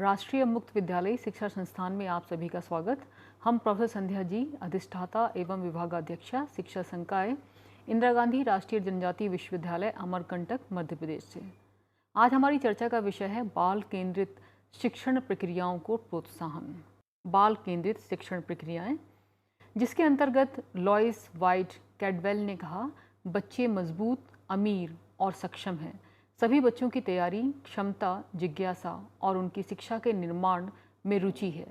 राष्ट्रीय मुक्त विद्यालय शिक्षा संस्थान में आप सभी का स्वागत। हम प्रोफेसर संध्या जी, अधिष्ठाता एवं विभागाध्यक्षा शिक्षा संकाय, इंदिरा गांधी राष्ट्रीय जनजातीय विश्वविद्यालय अमरकंटक, मध्य प्रदेश से। आज हमारी चर्चा का विषय है बाल केंद्रित शिक्षण प्रक्रियाओं को प्रोत्साहन। बाल केंद्रित शिक्षण प्रक्रियाएं, जिसके अंतर्गत लॉइस वाइट कैडवेल ने कहा, बच्चे मजबूत, अमीर और सक्षम हैं। सभी बच्चों की तैयारी, क्षमता, जिज्ञासा और उनकी शिक्षा के निर्माण में रुचि है।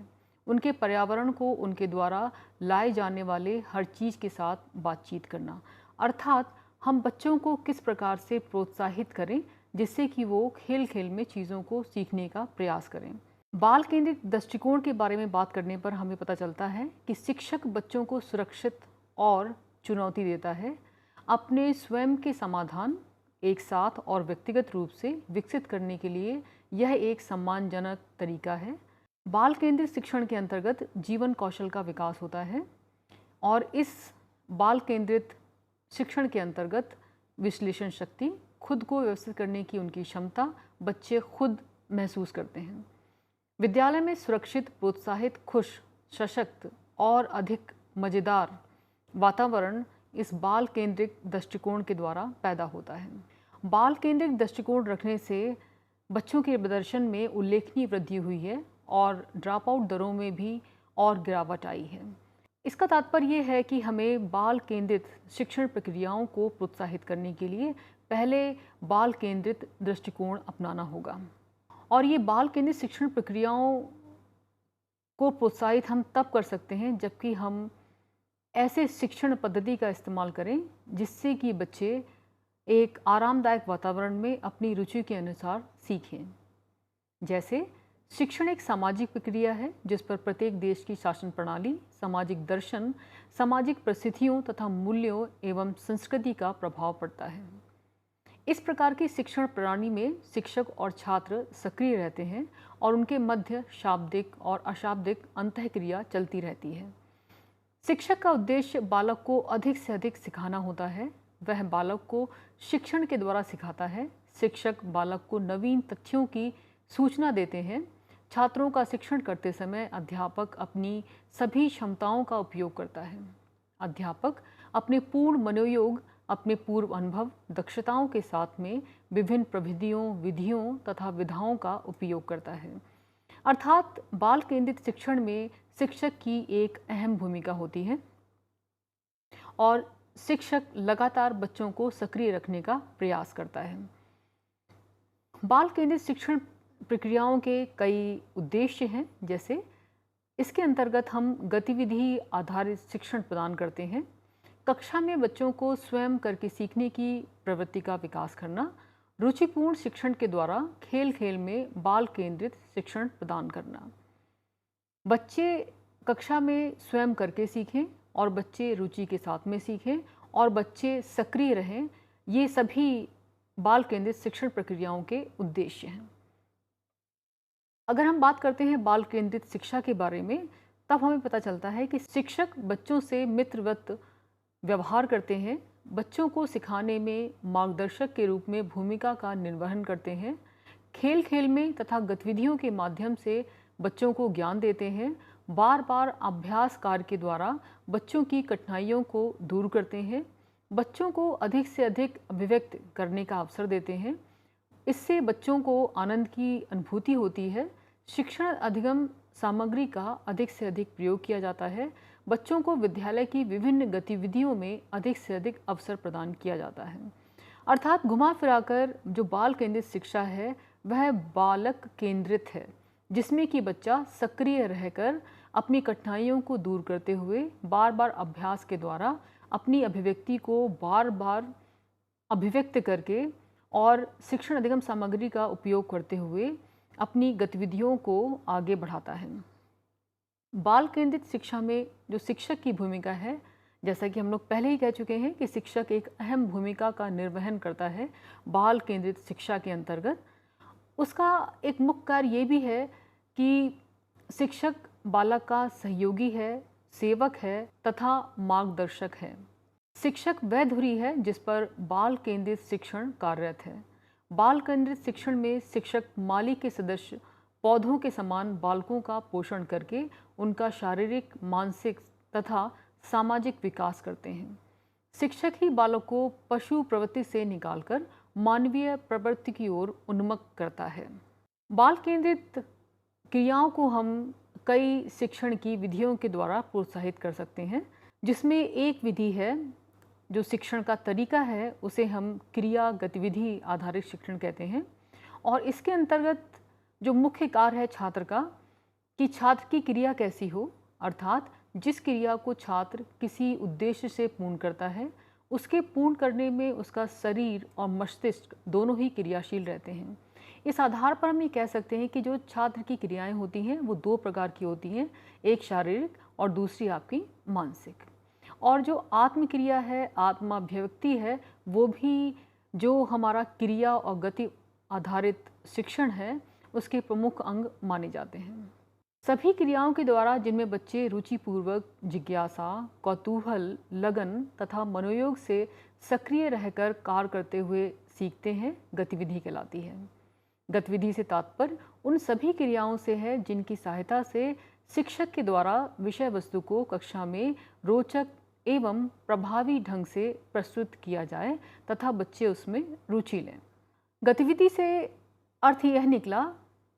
उनके पर्यावरण को उनके द्वारा लाए जाने वाले हर चीज़ के साथ बातचीत करना, अर्थात हम बच्चों को किस प्रकार से प्रोत्साहित करें जिससे कि वो खेल खेल में चीज़ों को सीखने का प्रयास करें। बाल केंद्रित दृष्टिकोण के बारे में बात करने पर हमें पता चलता है कि शिक्षक बच्चों को सुरक्षित और चुनौती देता है, अपने स्वयं के समाधान एक साथ और व्यक्तिगत रूप से विकसित करने के लिए यह एक सम्मानजनक तरीका है। बाल केंद्रित शिक्षण के अंतर्गत जीवन कौशल का विकास होता है और इस बाल केंद्रित शिक्षण के अंतर्गत विश्लेषण शक्ति, खुद को व्यवस्थित करने की उनकी क्षमता बच्चे खुद महसूस करते हैं। विद्यालय में सुरक्षित, प्रोत्साहित, खुश, सशक्त और अधिक मज़ेदार वातावरण इस बाल केंद्रित दृष्टिकोण के द्वारा पैदा होता है। बाल केंद्रित दृष्टिकोण रखने से बच्चों के प्रदर्शन में उल्लेखनीय वृद्धि हुई है और ड्रॉप आउट दरों में भी और गिरावट आई है। इसका तात्पर्य यह है कि हमें बाल केंद्रित शिक्षण प्रक्रियाओं को प्रोत्साहित करने के लिए पहले बाल केंद्रित दृष्टिकोण अपनाना होगा। और ये बाल केंद्रित शिक्षण प्रक्रियाओं को प्रोत्साहित हम तब कर सकते हैं जबकि हम ऐसे शिक्षण पद्धति का इस्तेमाल करें जिससे कि बच्चे एक आरामदायक वातावरण में अपनी रुचि के अनुसार सीखें। जैसे शिक्षण एक सामाजिक प्रक्रिया है जिस पर प्रत्येक देश की शासन प्रणाली, सामाजिक दर्शन, सामाजिक परिस्थितियों तथा मूल्यों एवं संस्कृति का प्रभाव पड़ता है। इस प्रकार की शिक्षण प्रणाली में शिक्षक और छात्र सक्रिय रहते हैं और उनके मध्य शाब्दिक और अशाब्दिक अंतःक्रिया चलती रहती है। शिक्षक का उद्देश्य बालक को अधिक से अधिक सिखाना होता है। वह बालक को शिक्षण के द्वारा सिखाता है। शिक्षक बालक को नवीन तथ्यों की सूचना देते हैं। छात्रों का शिक्षण करते समय अध्यापक अपनी सभी क्षमताओं का उपयोग करता है। अध्यापक अपने पूर्ण मनोयोग, अपने पूर्व अनुभव, दक्षताओं के साथ में विभिन्न प्रविधियों, विधियों तथा विधाओं का उपयोग करता है। अर्थात बाल केंद्रित शिक्षण में शिक्षक की एक अहम भूमिका होती है और शिक्षक लगातार बच्चों को सक्रिय रखने का प्रयास करता है। बाल केंद्रित शिक्षण प्रक्रियाओं के कई उद्देश्य हैं, जैसे इसके अंतर्गत हम गतिविधि आधारित शिक्षण प्रदान करते हैं। कक्षा में बच्चों को स्वयं करके सीखने की प्रवृत्ति का विकास करना, रुचिपूर्ण शिक्षण के द्वारा खेल खेल में बाल केंद्रित शिक्षण प्रदान करना। बच्चे कक्षा में स्वयं करके सीखें और बच्चे रुचि के साथ में सीखें और बच्चे सक्रिय रहें, ये सभी बाल केंद्रित शिक्षण प्रक्रियाओं के उद्देश्य हैं। अगर हम बात करते हैं बाल केंद्रित शिक्षा के बारे में, तब हमें पता चलता है कि शिक्षक बच्चों से मित्रवत व्यवहार करते हैं, बच्चों को सिखाने में मार्गदर्शक के रूप में भूमिका का निर्वहन करते हैं, खेल खेल में तथा गतिविधियों के माध्यम से बच्चों को ज्ञान देते हैं, बार बार अभ्यास कार्य के द्वारा बच्चों की कठिनाइयों को दूर करते हैं, बच्चों को अधिक से अधिक अभिव्यक्त करने का अवसर देते हैं। इससे बच्चों को आनंद की अनुभूति होती है। शिक्षण अधिगम सामग्री का अधिक से अधिक प्रयोग किया जाता है। बच्चों को विद्यालय की विभिन्न गतिविधियों में अधिक से अधिक अवसर प्रदान किया जाता है। अर्थात घुमा फिराकर जो बाल केंद्रित शिक्षा है वह बालक केंद्रित है, जिसमें कि बच्चा सक्रिय रहकर अपनी कठिनाइयों को दूर करते हुए बार बार अभ्यास के द्वारा अपनी अभिव्यक्ति को बार बार अभिव्यक्त करके और शिक्षण अधिगम सामग्री का उपयोग करते हुए अपनी गतिविधियों को आगे बढ़ाता है। बाल केंद्रित शिक्षा में जो शिक्षक की भूमिका है, जैसा कि हम लोग पहले ही कह चुके हैं कि शिक्षक एक अहम भूमिका का निर्वहन करता है बाल केंद्रित शिक्षा के अंतर्गत। उसका एक मुख्य कार्य ये भी है कि शिक्षक बालक का सहयोगी है, सेवक है तथा मार्गदर्शक है। शिक्षक वह धुरी है जिस पर बाल केंद्रित शिक्षण कार्यरत है। बाल केंद्रित शिक्षण में शिक्षक माली के सदस्य पौधों के समान बालकों का पोषण करके उनका शारीरिक, मानसिक तथा सामाजिक विकास करते हैं। शिक्षक ही बालक को पशु प्रवृत्ति से निकालकर मानवीय प्रवृत्ति की ओर उन्मुख करता है। बाल केंद्रित क्रियाओं को हम कई शिक्षण की विधियों के द्वारा प्रोत्साहित कर सकते हैं, जिसमें एक विधि है जो शिक्षण का तरीका है, उसे हम क्रिया गतिविधि आधारित शिक्षण कहते हैं। और इसके अंतर्गत जो मुख्य कार्य है छात्र का, कि छात्र की क्रिया कैसी हो, अर्थात जिस क्रिया को छात्र किसी उद्देश्य से पूर्ण करता है, उसके पूर्ण करने में उसका शरीर और मस्तिष्क दोनों ही क्रियाशील रहते हैं। इस आधार पर हम ये कह सकते हैं कि जो छात्र की क्रियाएं होती हैं वो दो प्रकार की होती हैं, एक शारीरिक और दूसरी आपकी मानसिक। और जो आत्मक्रिया है, आत्माभिव्यक्ति है, वो भी जो हमारा क्रिया और गति आधारित शिक्षण है उसके प्रमुख अंग माने जाते हैं। सभी क्रियाओं के द्वारा जिनमें बच्चे रुचिपूर्वक, जिज्ञासा, कौतूहल, लगन तथा मनोयोग से सक्रिय रहकर कार्य करते हुए सीखते हैं, गतिविधि कहलाती है। गतिविधि से तात्पर्य उन सभी क्रियाओं से है जिनकी सहायता से शिक्षक के द्वारा विषय वस्तु को कक्षा में रोचक एवं प्रभावी ढंग से प्रस्तुत किया जाए तथा बच्चे उसमें रुचि लें। गतिविधि से अर्थ यह निकला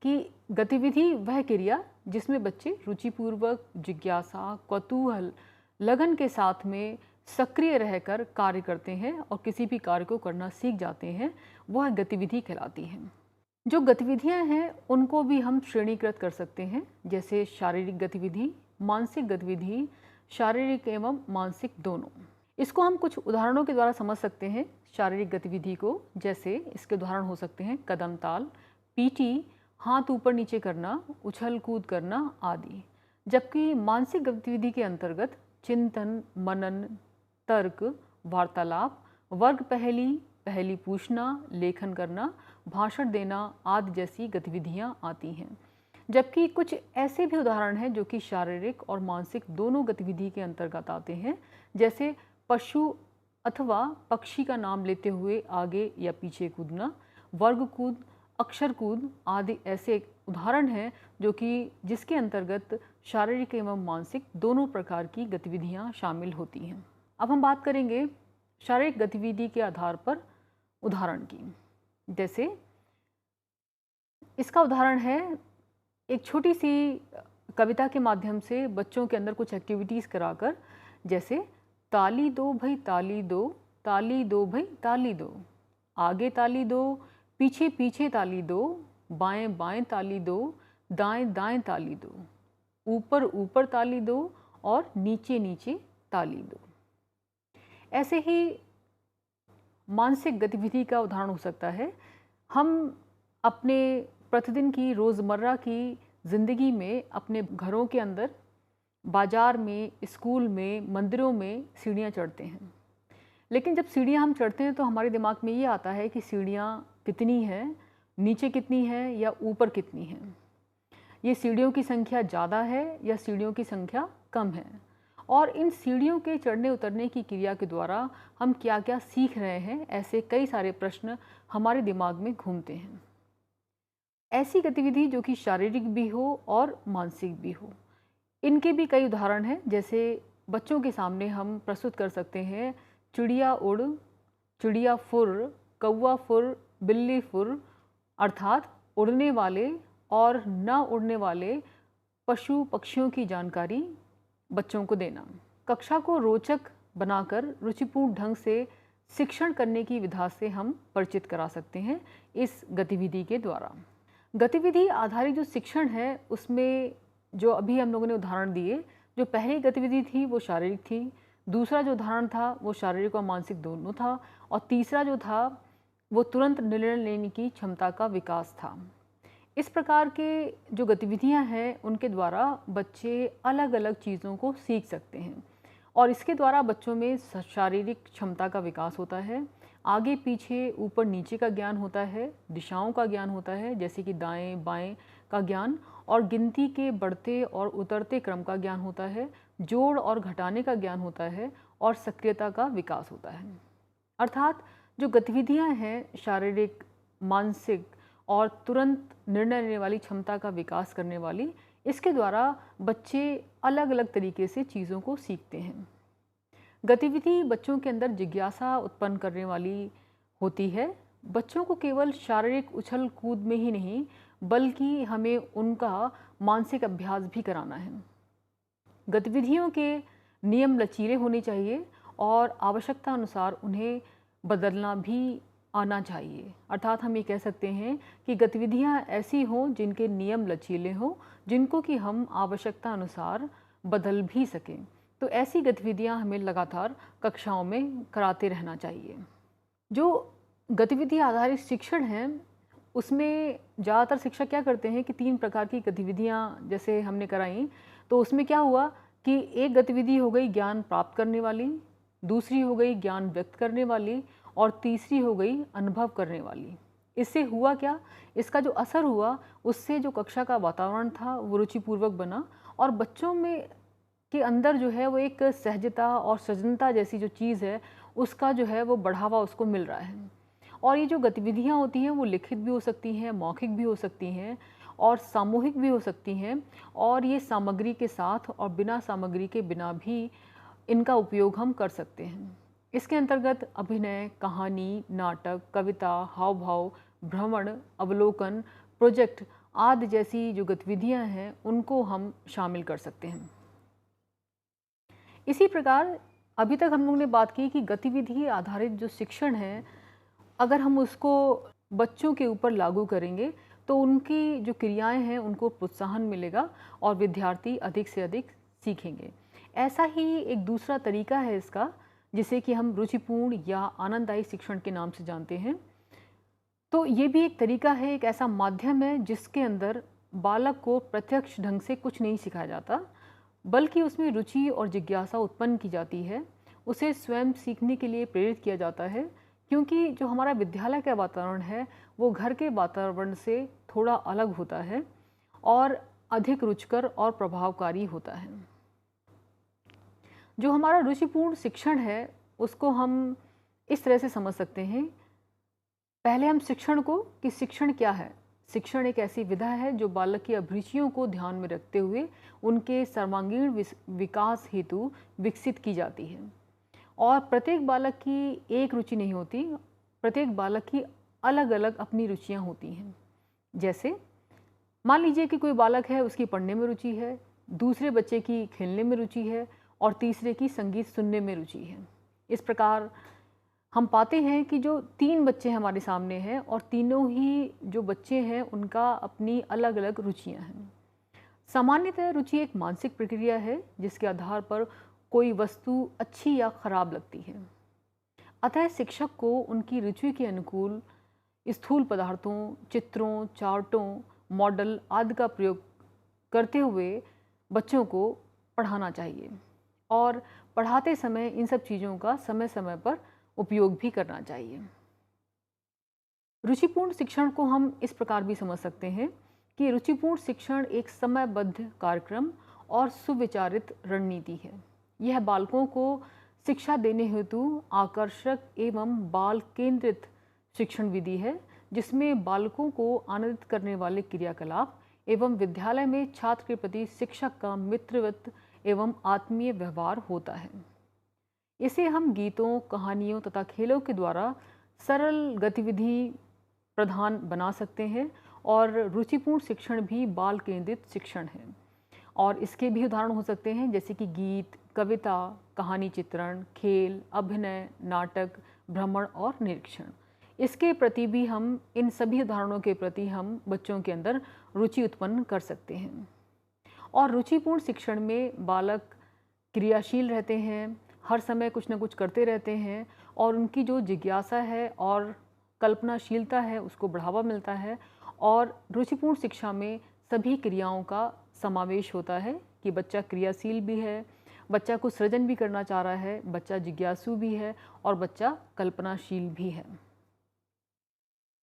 कि गतिविधि वह क्रिया जिसमें बच्चे रुचिपूर्वक, जिज्ञासा, कौतूहल, लगन के साथ में सक्रिय रहकर कार्य करते हैं और किसी भी कार्य को करना सीख जाते हैं, वह गतिविधि कहलाती है। जो गतिविधियां हैं उनको भी हम श्रेणीकृत कर सकते हैं, जैसे शारीरिक गतिविधि, मानसिक गतिविधि, शारीरिक एवं मानसिक दोनों। इसको हम कुछ उदाहरणों के द्वारा समझ सकते हैं शारीरिक गतिविधि को, जैसे इसके उदाहरण हो सकते हैं कदम ताल, पीटी, हाथ ऊपर नीचे करना, उछल कूद करना आदि। जबकि मानसिक गतिविधि के अंतर्गत चिंतन, मनन, तर्क, वार्तालाप, वर्ग पहेली, पहेली पूछना, लेखन करना, भाषण देना आदि जैसी गतिविधियां आती हैं। जबकि कुछ ऐसे भी उदाहरण हैं जो कि शारीरिक और मानसिक दोनों गतिविधि के अंतर्गत आते हैं, जैसे पशु अथवा पक्षी का नाम लेते हुए आगे या पीछे कूदना, वर्ग कूद, अक्षर कूद आदि ऐसे उदाहरण हैं जो कि जिसके अंतर्गत शारीरिक एवं मानसिक दोनों प्रकार की गतिविधियां शामिल होती हैं। अब हम बात करेंगे शारीरिक गतिविधि के आधार पर उदाहरण की। जैसे इसका उदाहरण है एक छोटी सी कविता के माध्यम से बच्चों के अंदर कुछ एक्टिविटीज़ कराकर, जैसे ताली दो भाई ताली दो, ताली दो भाई ताली दो, आगे ताली दो, पीछे पीछे ताली दो, बाएं बाएं ताली दो, दाएं दाएं ताली दो, ऊपर ऊपर ताली दो और नीचे नीचे ताली दो। ऐसे ही मानसिक गतिविधि का उदाहरण हो सकता है, हम अपने प्रतिदिन की रोज़मर्रा की ज़िंदगी में अपने घरों के अंदर, बाज़ार में, स्कूल में, मंदिरों में सीढ़ियाँ चढ़ते हैं। लेकिन जब सीढ़ियाँ हम चढ़ते हैं तो हमारे दिमाग में ये आता है कि सीढ़ियाँ कितनी हैं, नीचे कितनी है या ऊपर कितनी है, ये सीढ़ियों की संख्या ज़्यादा है या सीढ़ियों की संख्या कम है, और इन सीढ़ियों के चढ़ने उतरने की क्रिया के द्वारा हम क्या क्या सीख रहे हैं, ऐसे कई सारे प्रश्न हमारे दिमाग में घूमते हैं। ऐसी गतिविधि जो कि शारीरिक भी हो और मानसिक भी हो, इनके भी कई उदाहरण हैं। जैसे बच्चों के सामने हम प्रस्तुत कर सकते हैं चिड़िया उड़, चिड़िया फुर, कौवा फुर, बिल्ली फुर, अर्थात उड़ने वाले और न उड़ने वाले पशु पक्षियों की जानकारी बच्चों को देना। कक्षा को रोचक बनाकर रुचिपूर्ण ढंग से शिक्षण करने की विधा से हम परिचित करा सकते हैं इस गतिविधि के द्वारा। गतिविधि आधारित जो शिक्षण है उसमें जो अभी हम लोगों ने उदाहरण दिए, जो पहली गतिविधि थी वो शारीरिक थी, दूसरा जो उदाहरण था वो शारीरिक और मानसिक दोनों था, और तीसरा जो था वो तुरंत निर्णय लेने की क्षमता का विकास था। इस प्रकार के जो गतिविधियां हैं उनके द्वारा बच्चे अलग अलग चीज़ों को सीख सकते हैं, और इसके द्वारा बच्चों में शारीरिक क्षमता का विकास होता है, आगे पीछे ऊपर नीचे का ज्ञान होता है, दिशाओं का ज्ञान होता है जैसे कि दाएं बाएं का ज्ञान, और गिनती के बढ़ते और उतरते क्रम का ज्ञान होता है, जोड़ और घटाने का ज्ञान होता है, और सक्रियता का विकास होता है। अर्थात जो गतिविधियां हैं शारीरिक, मानसिक और तुरंत निर्णय लेने वाली क्षमता का विकास करने वाली। इसके द्वारा बच्चे अलग अलग तरीके से चीज़ों को सीखते हैं। गतिविधि बच्चों के अंदर जिज्ञासा उत्पन्न करने वाली होती है। बच्चों को केवल शारीरिक उछल कूद में ही नहीं, बल्कि हमें उनका मानसिक अभ्यास भी कराना है। गतिविधियों के नियम लचीले होने चाहिए और आवश्यकता अनुसार उन्हें बदलना भी आना चाहिए। अर्थात हम ये कह सकते हैं कि गतिविधियां ऐसी हों जिनके नियम लचीले हों, जिनको कि हम आवश्यकता अनुसार बदल भी सकें। तो ऐसी गतिविधियां हमें लगातार कक्षाओं में कराते रहना चाहिए। जो गतिविधि आधारित शिक्षण है, उसमें ज़्यादातर शिक्षक क्या करते हैं कि 3 प्रकार की गतिविधियां जैसे हमने कराई, तो उसमें क्या हुआ कि एक गतिविधि हो गई ज्ञान प्राप्त करने वाली, दूसरी हो गई ज्ञान व्यक्त करने वाली और तीसरी हो गई अनुभव करने वाली। इससे हुआ क्या, इसका जो असर हुआ उससे जो कक्षा का वातावरण था वो रुचिपूर्वक बना और बच्चों में के अंदर जो है वो एक सहजता और सृजनता जैसी जो चीज़ है उसका जो है वो बढ़ावा उसको मिल रहा है। और ये जो गतिविधियाँ होती हैं वो लिखित भी हो सकती हैं, मौखिक भी हो सकती हैं और सामूहिक भी हो सकती हैं, और ये सामग्री के साथ और बिना सामग्री के बिना भी इनका उपयोग हम कर सकते हैं। इसके अंतर्गत अभिनय, कहानी, नाटक, कविता, हाव भाव, भ्रमण, अवलोकन, प्रोजेक्ट आदि जैसी जो गतिविधियां हैं उनको हम शामिल कर सकते हैं। इसी प्रकार अभी तक हम लोगों ने बात की कि गतिविधि आधारित जो शिक्षण है, अगर हम उसको बच्चों के ऊपर लागू करेंगे तो उनकी जो क्रियाएं हैं उनको प्रोत्साहन मिलेगा और विद्यार्थी अधिक से अधिक सीखेंगे। ऐसा ही एक दूसरा तरीका है इसका, जिसे कि हम रुचिपूर्ण या आनंददायी शिक्षण के नाम से जानते हैं। तो ये भी एक तरीका है, एक ऐसा माध्यम है जिसके अंदर बालक को प्रत्यक्ष ढंग से कुछ नहीं सिखाया जाता, बल्कि उसमें रुचि और जिज्ञासा उत्पन्न की जाती है। उसे स्वयं सीखने के लिए प्रेरित किया जाता है, क्योंकि जो हमारा विद्यालय का वातावरण है वो घर के वातावरण से थोड़ा अलग होता है और अधिक रुचिकर और प्रभावकारी होता है। जो हमारा रुचिपूर्ण शिक्षण है उसको हम इस तरह से समझ सकते हैं। पहले हम शिक्षण को कि शिक्षण क्या है। शिक्षण एक ऐसी विधा है जो बालक की अभिरुचियों को ध्यान में रखते हुए उनके सर्वांगीण विकास हेतु विकसित की जाती है। और प्रत्येक बालक की एक रुचि नहीं होती, प्रत्येक बालक की अलग अलग अपनी रुचियां होती हैं। जैसे मान लीजिए कि कोई बालक है, उसकी पढ़ने में रुचि है, दूसरे बच्चे की खेलने में रुचि है और तीसरे की संगीत सुनने में रुचि है। इस प्रकार हम पाते हैं कि जो 3 बच्चे हमारे सामने हैं और तीनों ही जो बच्चे हैं उनका अपनी अलग अलग रुचियां हैं। सामान्यतः रुचि एक मानसिक प्रक्रिया है जिसके आधार पर कोई वस्तु अच्छी या खराब लगती है। अतः शिक्षक को उनकी रुचि के अनुकूल स्थूल पदार्थों, चित्रों, चार्टों, मॉडल आदि का प्रयोग करते हुए बच्चों को पढ़ाना चाहिए और पढ़ाते समय इन सब चीज़ों का समय समय पर उपयोग भी करना चाहिए। रुचिपूर्ण शिक्षण को हम इस प्रकार भी समझ सकते हैं कि रुचिपूर्ण शिक्षण एक समयबद्ध कार्यक्रम और सुविचारित रणनीति है। यह बालकों को शिक्षा देने हेतु आकर्षक एवं बाल केंद्रित शिक्षण विधि है, जिसमें बालकों को आनंदित करने वाले क्रियाकलाप एवं विद्यालय में छात्र के प्रति शिक्षक का मित्रवत एवं आत्मीय व्यवहार होता है। इसे हम गीतों, कहानियों तथा खेलों के द्वारा सरल गतिविधि प्रधान बना सकते हैं और रुचिपूर्ण शिक्षण भी बाल केंद्रित शिक्षण है। और इसके भी उदाहरण हो सकते हैं जैसे कि गीत, कविता, कहानी चित्रण, खेल, अभिनय, नाटक, भ्रमण और निरीक्षण। इसके प्रति भी हम इन सभी उदाहरणों के प्रति हम बच्चों के अंदर रुचि उत्पन्न कर सकते हैं। और रुचिपूर्ण शिक्षण में बालक क्रियाशील रहते हैं, हर समय कुछ न कुछ करते रहते हैं और उनकी जो जिज्ञासा है और कल्पनाशीलता है उसको बढ़ावा मिलता है। और रुचिपूर्ण शिक्षा में सभी क्रियाओं का समावेश होता है कि बच्चा क्रियाशील भी है, बच्चा कुछ सृजन भी करना चाह रहा है, बच्चा जिज्ञासु भी है और बच्चा कल्पनाशील भी है।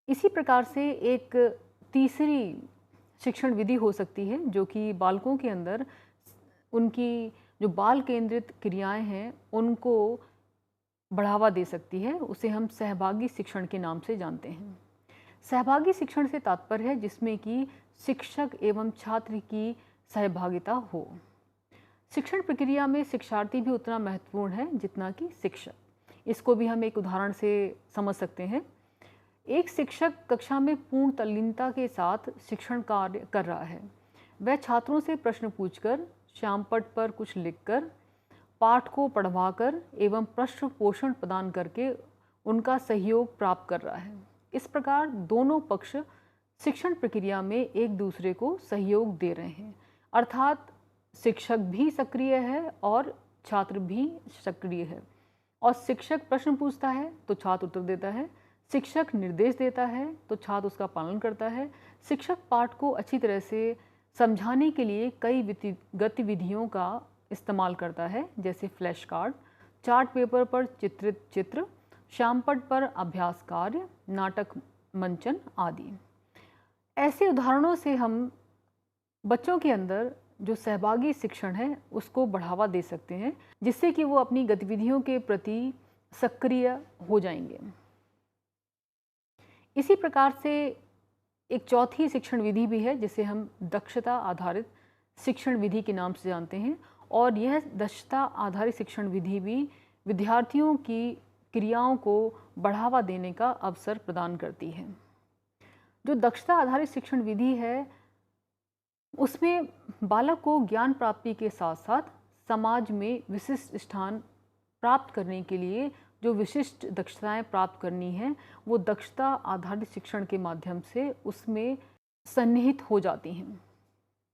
इसी प्रकार से एक तीसरी शिक्षण विधि हो सकती है जो कि बालकों के अंदर उनकी जो बाल केंद्रित क्रियाएं हैं उनको बढ़ावा दे सकती है। उसे हम सहभागी शिक्षण के नाम से जानते हैं। सहभागी शिक्षण से तात्पर्य है जिसमें कि शिक्षक एवं छात्र की सहभागिता हो। शिक्षण प्रक्रिया में शिक्षार्थी भी उतना महत्वपूर्ण है जितना कि शिक्षक। इसको भी हम एक उदाहरण से समझ सकते हैं। एक शिक्षक कक्षा में पूर्ण तल्लीनता के साथ शिक्षण कार्य कर रहा है। वह छात्रों से प्रश्न पूछकर, श्यामपट्ट पर कुछ लिखकर, पाठ को पढ़वाकर एवं पृष्ठ पोषण प्रदान करके उनका सहयोग प्राप्त कर रहा है। इस प्रकार दोनों पक्ष शिक्षण प्रक्रिया में एक दूसरे को सहयोग दे रहे हैं, अर्थात शिक्षक भी सक्रिय है और छात्र भी सक्रिय है। और शिक्षक प्रश्न पूछता है तो छात्र उत्तर देता है, शिक्षक निर्देश देता है तो छात्र उसका पालन करता है। शिक्षक पाठ को अच्छी तरह से समझाने के लिए कई गतिविधियों का इस्तेमाल करता है, जैसे फ्लैश कार्ड, चार्ट पेपर पर चित्रित चित्र, श्यामपट्ट पर अभ्यास कार्य, नाटक मंचन आदि। ऐसे उदाहरणों से हम बच्चों के अंदर जो सहभागी शिक्षण है उसको बढ़ावा दे सकते हैं, जिससे कि वो अपनी गतिविधियों के प्रति सक्रिय हो जाएंगे। इसी प्रकार से एक चौथी शिक्षण विधि भी है जिसे हम दक्षता आधारित शिक्षण विधि के नाम से जानते हैं। और यह दक्षता आधारित शिक्षण विधि भी विद्यार्थियों की क्रियाओं को बढ़ावा देने का अवसर प्रदान करती है। जो दक्षता आधारित शिक्षण विधि है उसमें बालक को ज्ञान प्राप्ति के साथ साथ समाज में विशिष्ट स्थान प्राप्त करने के लिए जो विशिष्ट दक्षताएं प्राप्त करनी है वो दक्षता आधारित शिक्षण के माध्यम से उसमें सन्निहित हो जाती हैं।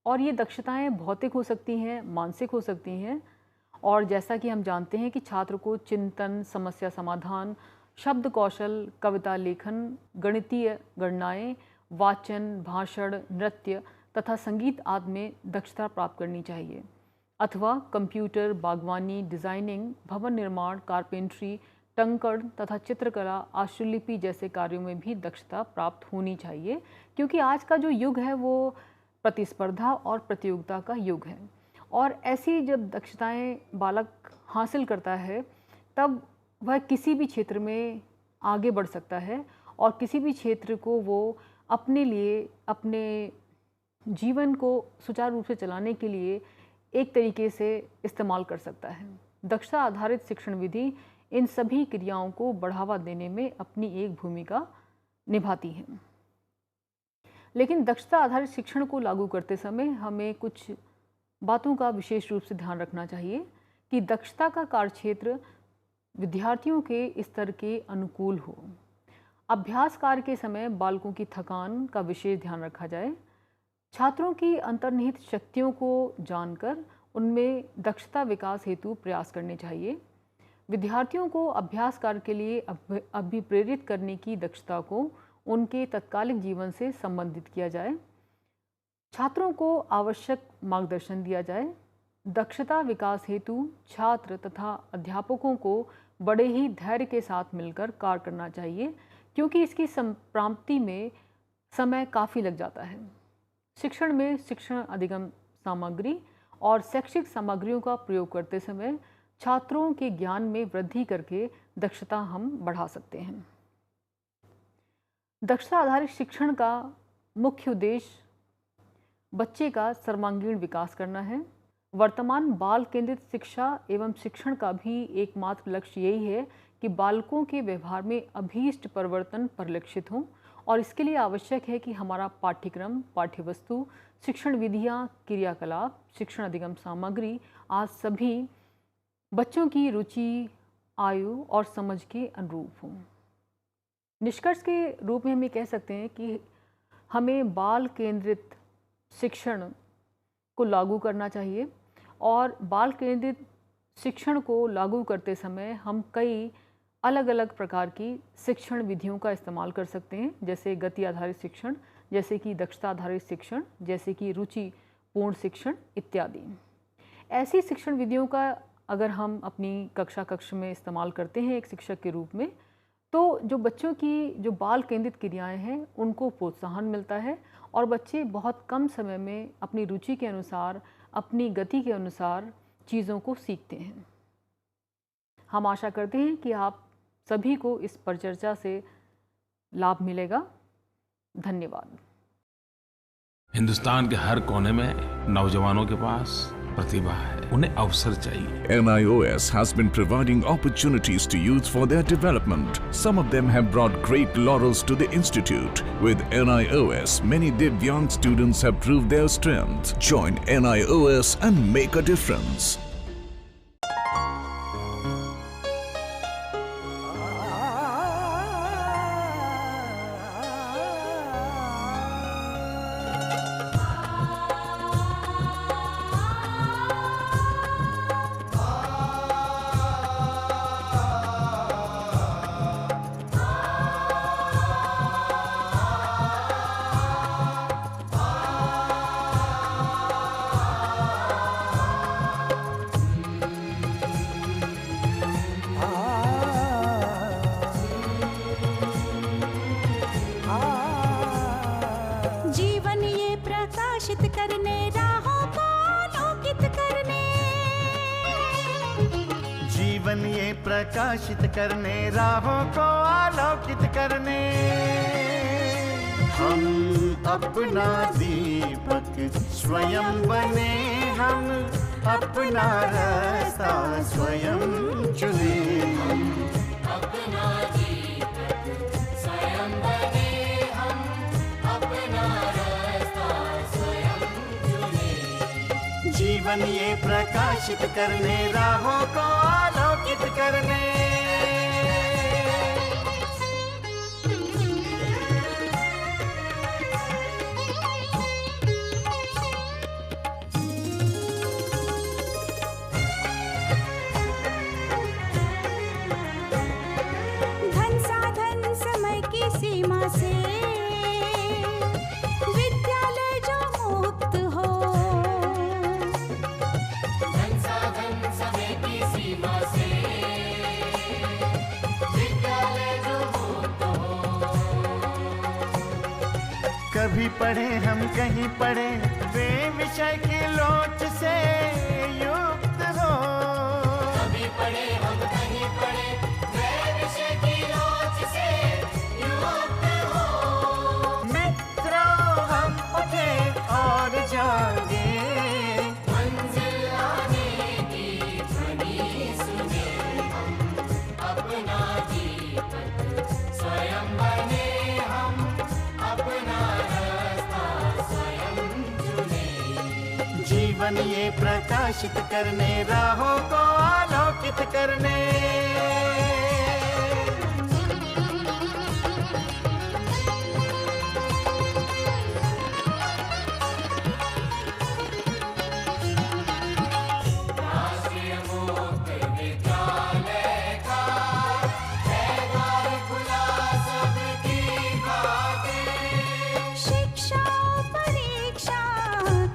और ये दक्षताएं भौतिक हो सकती हैं, मानसिक हो सकती हैं। और जैसा कि हम जानते हैं कि छात्र को चिंतन, समस्या समाधान, शब्द कौशल, कविता लेखन, गणितीय गणनाएं, वाचन, भाषण, नृत्य तथा संगीत आदि में दक्षता प्राप्त करनी चाहिए। अथवा कंप्यूटर, बागवानी, डिज़ाइनिंग, भवन निर्माण, कारपेंट्री, टंकण तथा चित्रकला, आशुलिपि जैसे कार्यों में भी दक्षता प्राप्त होनी चाहिए, क्योंकि आज का जो युग है वो प्रतिस्पर्धा और प्रतियोगिता का युग है। और ऐसी जब दक्षताएं बालक हासिल करता है तब वह किसी भी क्षेत्र में आगे बढ़ सकता है और किसी भी क्षेत्र को वो अपने लिए, अपने जीवन को सुचारू रूप से चलाने के लिए एक तरीके से इस्तेमाल कर सकता है। दक्षता आधारित शिक्षण विधि इन सभी क्रियाओं को बढ़ावा देने में अपनी एक भूमिका निभाती है। लेकिन दक्षता आधारित शिक्षण को लागू करते समय हमें कुछ बातों का विशेष रूप से ध्यान रखना चाहिए कि दक्षता का कार्यक्षेत्र विद्यार्थियों के स्तर के अनुकूल हो। अभ्यास कार्य के समय बालकों की थकान का विशेष ध्यान रखा जाए। छात्रों की अंतर्निहित शक्तियों को जानकर उनमें दक्षता विकास हेतु प्रयास करने चाहिए। विद्यार्थियों को अभ्यास कार्य के लिए अभिप्रेरित करने की दक्षता को उनके तत्कालिक जीवन से संबंधित किया जाए। छात्रों को आवश्यक मार्गदर्शन दिया जाए। दक्षता विकास हेतु छात्र तथा अध्यापकों को बड़े ही धैर्य के साथ मिलकर कार्य करना चाहिए, क्योंकि इसकी संप्राप्ति में समय काफ़ी लग जाता है। शिक्षण में शिक्षण अधिगम सामग्री और शैक्षिक सामग्रियों का प्रयोग करते समय छात्रों के ज्ञान में वृद्धि करके दक्षता हम बढ़ा सकते हैं। दक्षता आधारित शिक्षण का मुख्य उद्देश्य बच्चे का सर्वांगीण विकास करना है। वर्तमान बाल केंद्रित शिक्षा एवं शिक्षण का भी एकमात्र लक्ष्य यही है कि बालकों के व्यवहार में अभीष्ट परिवर्तन परिलक्षित हों, और इसके लिए आवश्यक है कि हमारा पाठ्यक्रम, पाठ्यवस्तु, शिक्षण विधियाँ, क्रियाकलाप, शिक्षण अधिगम सामग्री आज सभी बच्चों की रुचि, आयु और समझ के अनुरूप हों। निष्कर्ष के रूप में हम ये कह सकते हैं कि हमें बाल केंद्रित शिक्षण को लागू करना चाहिए, और बाल केंद्रित शिक्षण को लागू करते समय हम कई अलग अलग प्रकार की शिक्षण विधियों का इस्तेमाल कर सकते हैं, जैसे गति आधारित शिक्षण, जैसे कि दक्षता आधारित शिक्षण, जैसे कि रुचि पूर्ण शिक्षण इत्यादि। ऐसी शिक्षण विधियों का अगर हम अपनी कक्षा में इस्तेमाल करते हैं एक शिक्षक के रूप में, तो जो बच्चों की जो बाल केंद्रित क्रियाएं हैं उनको प्रोत्साहन मिलता है और बच्चे बहुत कम समय में अपनी रुचि के अनुसार, अपनी गति के अनुसार चीज़ों को सीखते हैं। हम आशा करते हैं कि आप सभी को इस परिचर्चा से लाभ मिलेगा। धन्यवाद। हिंदुस्तान के हर कोने में नौजवानों के पास प्रतिभा है, उन्हें अवसर चाहिए। NIOS has been providing opportunities to youth for their development. Some of them have brought great laurels to the institute. With NIOS, many Divyang students have proved their strength. Join NIOS and make a difference. जीवन ये प्रकाशित करने, राहों को आलोकित करने, हम अपना दीपक स्वयं बने, हम अपना रास्ता स्वयं चुने। हम अपना दीपक स्वयं बने, हम अपना रास्ता स्वयं चुने। जीवन ये प्रकाशित करने, राहों को आलोकित करने। धन साधन समय की सीमा से विद्यालय जो मुक्त हो, धन साधन समय की सीमा से विद्यालय जो मुक्त हो। कभी पढ़े हम कहीं पढ़े, वे विषय की लोच से युक्त हो। कभी पढ़े हम कहीं पढ़े, वे विषय की लोच से युक्त हो। मित्रों हम उठे और जागे, मंजिल आने की ध्वनि सुने। हम अपना दीपक स्वयं बने, हम अपना रास्ता स्वयं चुने। जीवन ये प्रकाशित करने, राहों को आलोकित करने। राष्ट्रीय मुक्त विद्यालय का है द्वार खुला सबकी खातिर। शिक्षा परीक्षा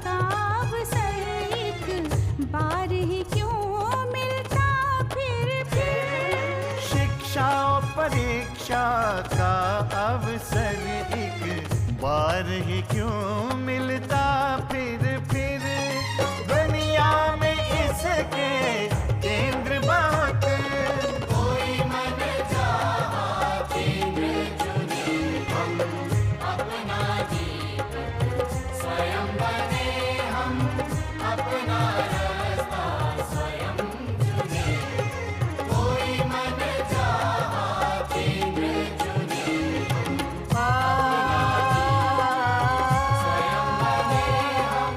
का अवसर एक बार ही क्यों मिलता फिर। शिक्षा और परीक्षा का अवसर एक बार ही क्यों मिलता फिर। दुनिया में इसके केंद्र बहुत, कोई मन चाहा केंद्र चुने। हम अपना दीपक स्वयं बने, हम अपना रास्ता स्वयं चुने। कोई मन चाहा केंद्र चुने। स्वयं बने, हम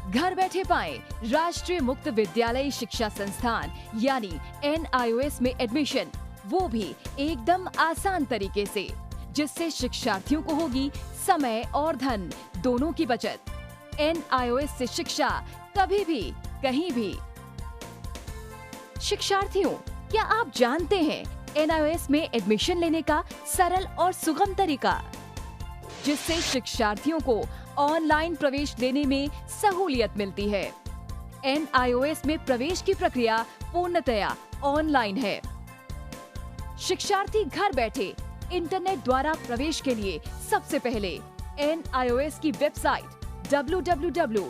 घर बैठे पाएं राष्ट्रीय मुक्त विद्यालय शिक्षा संस्थान यानी NIOS में एडमिशन, वो भी एकदम आसान तरीके से, जिससे शिक्षार्थियों को होगी समय और धन दोनों की बचत। NIOS से शिक्षा कभी भी कहीं भी। शिक्षार्थियों, क्या आप जानते हैं NIOS में एडमिशन लेने का सरल और सुगम तरीका, जिससे शिक्षार्थियों को ऑनलाइन प्रवेश लेने में सहूलियत मिलती है। NIOS में प्रवेश की प्रक्रिया पूर्णतया ऑनलाइन है। शिक्षार्थी घर बैठे इंटरनेट द्वारा प्रवेश के लिए सबसे पहले NIOS की वेबसाइट www.nios.ac.in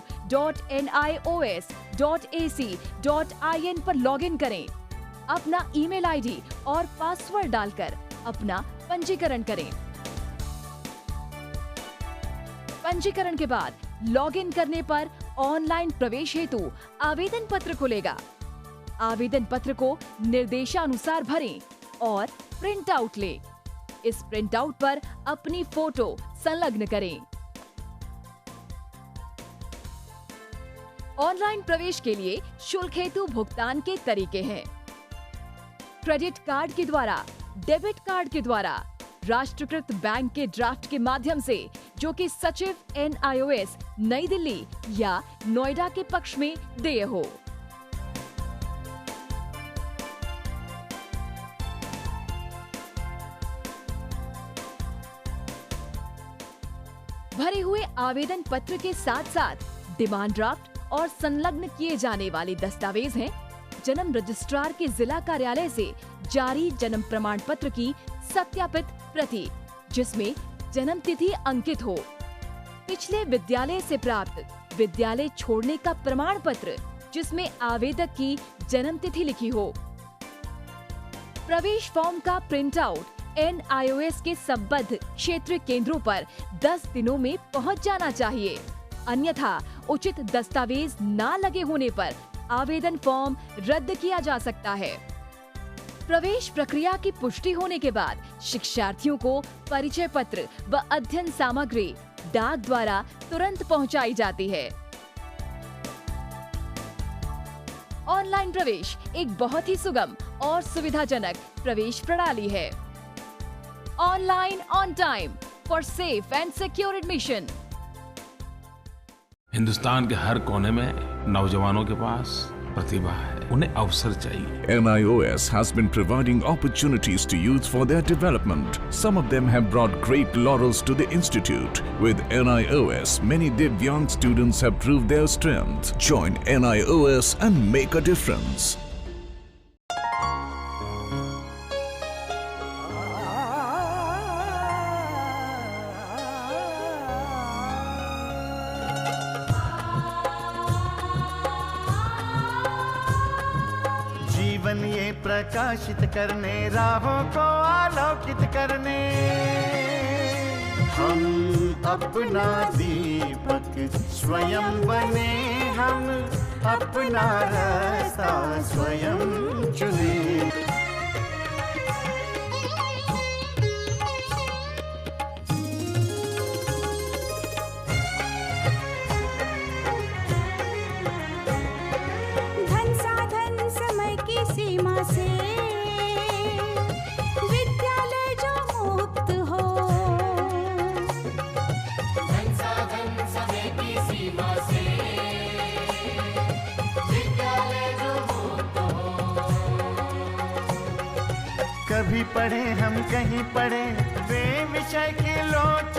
पर लॉगिन करें। अपना ईमेल आईडी और पासवर्ड डालकर अपना पंजीकरण करें। पंजीकरण के बाद लॉगिन करने पर ऑनलाइन प्रवेश हेतु आवेदन पत्र खुलेगा। आवेदन पत्र को निर्देशानुसार भरें और प्रिंट आउट लें। इस प्रिंट आउट पर अपनी फोटो संलग्न करें। ऑनलाइन प्रवेश के लिए शुल्क हेतु भुगतान के तरीके हैं: क्रेडिट कार्ड के द्वारा, डेबिट कार्ड के द्वारा, राष्ट्रीयकृत बैंक के ड्राफ्ट के माध्यम से, जो कि सचिव NIOS नई दिल्ली या नोएडा के पक्ष में देय हो। भरे हुए आवेदन पत्र के साथ साथ डिमांड ड्राफ्ट और संलग्न किए जाने वाले दस्तावेज हैं: जन्म रजिस्ट्रार के जिला कार्यालय से जारी जन्म प्रमाण पत्र की सत्यापित प्रति, जिसमें जन्म तिथि अंकित हो, पिछले विद्यालय से प्राप्त विद्यालय छोड़ने का प्रमाण पत्र, जिसमें आवेदक की जन्म तिथि लिखी हो। प्रवेश फॉर्म का प्रिंट आउट NIOS के संबद्ध क्षेत्रीय केंद्रों पर 10 दिनों में पहुंच जाना चाहिए, अन्यथा उचित दस्तावेज न लगे होने पर आवेदन फॉर्म रद्द किया जा सकता है। प्रवेश प्रक्रिया की पुष्टि होने के बाद शिक्षार्थियों को परिचय पत्र व अध्ययन सामग्री डाक द्वारा तुरंत पहुंचाई जाती है। ऑनलाइन प्रवेश एक बहुत ही सुगम और सुविधाजनक प्रवेश प्रणाली है। Online on time for safe and secure admission. Hindustan के हर कोने में नौजवानों के पास प्रतिभा है, उन्हें अवसर चाहिए। NIOS has been providing opportunities to youth for their development. Some of them have brought great laurels to the institute. With NIOS, many Divyang students have proved their strength. Join NIOS and make a difference. जीवन ये प्रकाशित करने, राहों को आलोकित करने, हम अपना दीपक स्वयं बने, हम अपना रास्ता स्वयं चुने। धन साधन समय की सीमा से विद्यालय जो मुक्त हो, धन साधन समय की सीमा से विद्यालय जो मुक्त हो। कभी पढ़े हम कहीं पढ़े, वे विषय की लोच